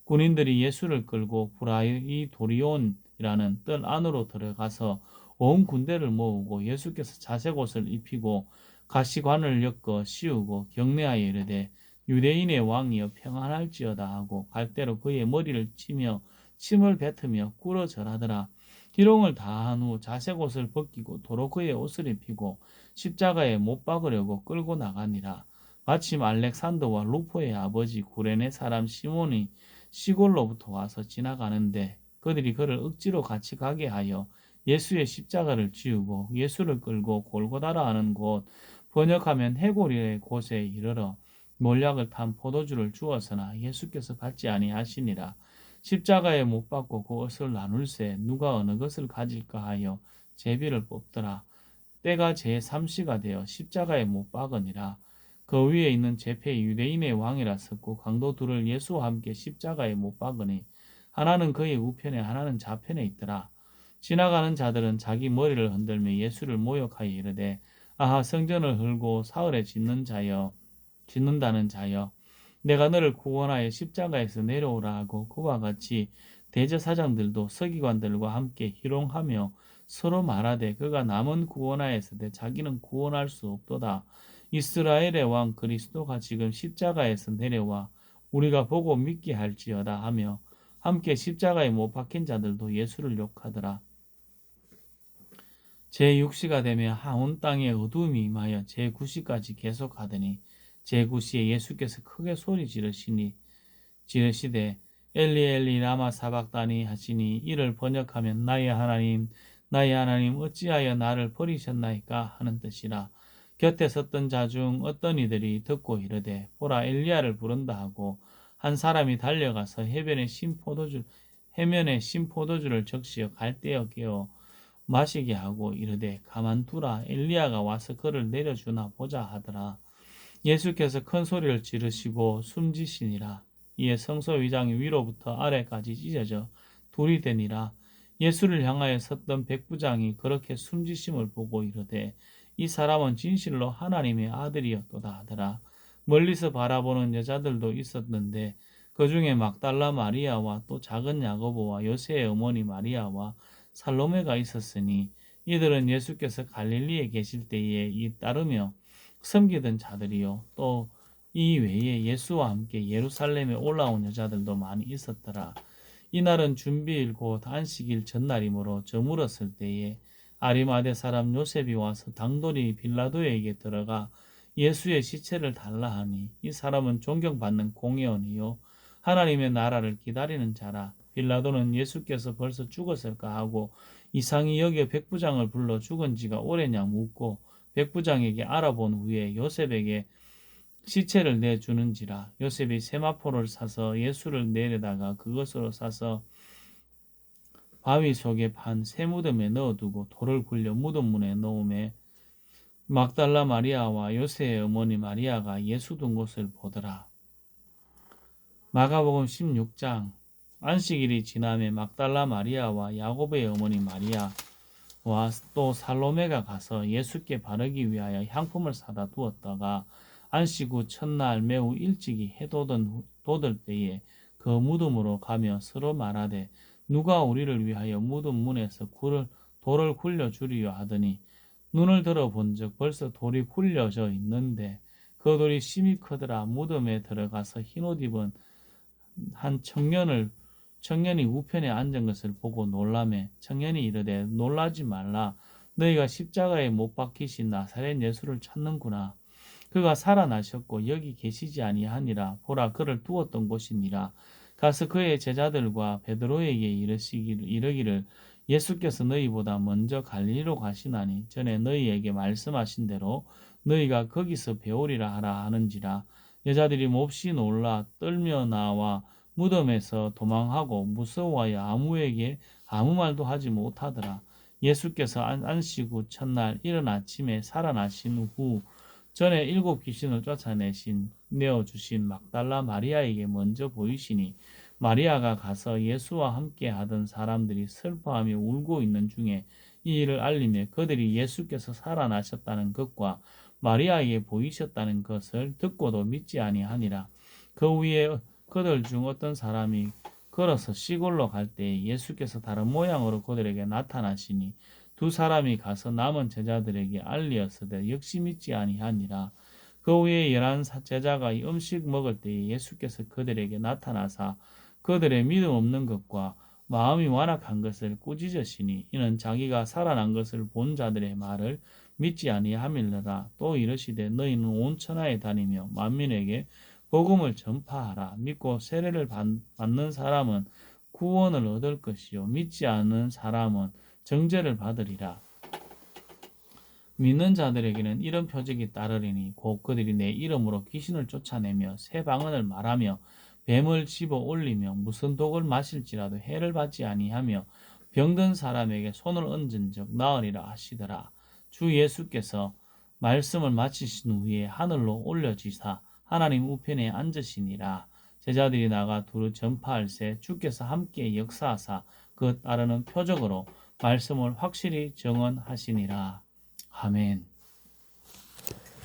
군인들이 예수를 끌고 브라이도리온이라는 뜰 안으로 들어가서 온 군대를 모으고 예수께서 자색 옷을 입히고 가시관을 엮어 씌우고 경례하여 이르되 유대인의 왕이여 평안할지어다 하고 갈대로 그의 머리를 치며 침을 뱉으며 꿇어 절하더라. 기롱을 다한 후 자색 옷을 벗기고 도로 그의 옷을 입히고 십자가에 못 박으려고 끌고 나가니라. 마침 알렉산더와 루포의 아버지 구레네 사람 시몬이 시골로부터 와서 지나가는데 그들이 그를 억지로 같이 가게 하여 예수의 십자가를 지우고 예수를 끌고 골고다라 하는 곳 번역하면 해골의 곳에 이르러 몰약을 탄 포도주를 주었으나 예수께서 받지 아니하시니라. 십자가에 못 박고 그 옷을 나눌새 누가 어느 것을 가질까 하여 제비를 뽑더라. 때가 제3시가 되어 십자가에 못 박으니라. 그 위에 있는 제페 유대인의 왕이라 썼고 강도 둘을 예수와 함께 십자가에 못 박으니 하나는 그의 우편에 하나는 좌편에 있더라. 지나가는 자들은 자기 머리를 흔들며 예수를 모욕하여 이르되 아하 성전을 헐고 사흘에 짓는다는 자여 내가 너를 구원하여 십자가에서 내려오라 하고 그와 같이 대제사장들도 서기관들과 함께 희롱하며 서로 말하되 그가 남은 구원하였으되 자기는 구원할 수 없도다. 이스라엘의 왕 그리스도가 지금 십자가에서 내려와 우리가 보고 믿게 할지어다 하며 함께 십자가에 못 박힌 자들도 예수를 욕하더라. 제6시가 되며 온 땅에 어두움이 임하여 제9시까지 계속하더니 제9시에 예수께서 크게 소리 지르시되 엘리 엘리 라마 사박다니 하시니 이를 번역하면 나의 하나님 어찌하여 나를 버리셨나이까 하는 뜻이라. 곁에 섰던 자 중 어떤 이들이 듣고 이르되 보라 엘리야를 부른다 하고 한 사람이 달려가서 해면에 신 포도주를 적시어 갈대어 깨어 마시게 하고 이르되 가만두라 엘리야가 와서 그를 내려주나 보자 하더라. 예수께서 큰 소리를 지르시고 숨지시니라. 이에 성소 위장이 위로부터 아래까지 찢어져 둘이 되니라. 예수를 향하여 섰던 백부장이 그렇게 숨지심을 보고 이르되 이 사람은 진실로 하나님의 아들이었도다 하더라. 멀리서 바라보는 여자들도 있었는데 그 중에 막달라 마리아와 또 작은 야고보와 요새의 어머니 마리아와 살로메가 있었으니 이들은 예수께서 갈릴리에 계실 때에 이 따르며 섬기던 자들이요 또 이 외에 예수와 함께 예루살렘에 올라온 여자들도 많이 있었더라. 이날은 준비일 곧 안식일 전날이므로 저물었을 때에 아리마대 사람 요셉이 와서 당돌이 빌라도에게 들어가 예수의 시체를 달라 하니 이 사람은 존경받는 공회원이요 하나님의 나라를 기다리는 자라. 빌라도는 예수께서 벌써 죽었을까 하고 이상히 여겨 백부장을 불러 죽은 지가 오래냐 묻고 백부장에게 알아본 후에 요셉에게 시체를 내주는지라. 요셉이 세마포를 사서 예수를 내려다가 그것으로 사서 바위 속에 판 새 무덤에 넣어두고 돌을 굴려 무덤 문에 놓음에 막달라 마리아와 요새의 어머니 마리아가 예수 둔 곳을 보더라. 마가복음 16장. 안식일이 지남에 막달라 마리아와 야고보의 어머니 마리아와 또 살로메가 가서 예수께 바르기 위하여 향품을 사다 두었다가 안식 후 첫날 매우 일찍이 해 돋을 때에 그 무덤으로 가며 서로 말하되 누가 우리를 위하여 무덤 문에서 돌을 굴려 주리요 하더니 눈을 들어 본즉 벌써 돌이 굴려져 있는데 그 돌이 심히 크더라. 무덤에 들어가서 흰옷 입은 한 청년이 우편에 앉은 것을 보고 놀라매 청년이 이르되 놀라지 말라. 너희가 십자가에 못 박히신 나사렛 예수를 찾는구나. 그가 살아나셨고 여기 계시지 아니하니라. 보라 그를 두었던 곳이니라. 가서 그의 제자들과 베드로에게 이르기를 예수께서 너희보다 먼저 갈릴리로 가시나니 전에 너희에게 말씀하신 대로 너희가 거기서 배우리라 하라 하는지라. 여자들이 몹시 놀라 떨며 나와 무덤에서 도망하고 무서워하여 아무에게 아무 말도 하지 못하더라. 예수께서 안식 후 첫날 이른 아침에 살아나신 후 전에 7 귀신을 내어주신 막달라 마리아에게 먼저 보이시니 마리아가 가서 예수와 함께 하던 사람들이 슬퍼하며 울고 있는 중에 이 일을 알리며 그들이 예수께서 살아나셨다는 것과 마리아에게 보이셨다는 것을 듣고도 믿지 아니하니라. 그 위에 그들 중 어떤 사람이 걸어서 시골로 갈 때에 예수께서 다른 모양으로 그들에게 나타나시니 두 사람이 가서 남은 제자들에게 알리었으되 역시 믿지 아니하니라. 그 후에 11 제자가 음식 먹을 때에 예수께서 그들에게 나타나사 그들의 믿음 없는 것과 마음이 완악한 것을 꾸짖으시니 이는 자기가 살아난 것을 본 자들의 말을 믿지 아니함일러라. 또 이르시되 너희는 온 천하에 다니며 만민에게 복음을 전파하라. 믿고 세례를 받는 사람은 구원을 얻을 것이요 믿지 않는 사람은 정죄를 받으리라. 믿는 자들에게는 이런 표적이 따르리니 곧 그들이 내 이름으로 귀신을 쫓아내며 새 방언을 말하며 뱀을 집어 올리며 무슨 독을 마실지라도 해를 받지 아니하며 병든 사람에게 손을 얹은 적 나으리라 하시더라. 주 예수께서 말씀을 마치신 후에 하늘로 올려지사 하나님 우편에 앉으시니라. 제자들이 나가 두루 전파할새 주께서 함께 역사하사 그 따르는 표적으로 말씀을 확실히 정언하시니라. 아멘.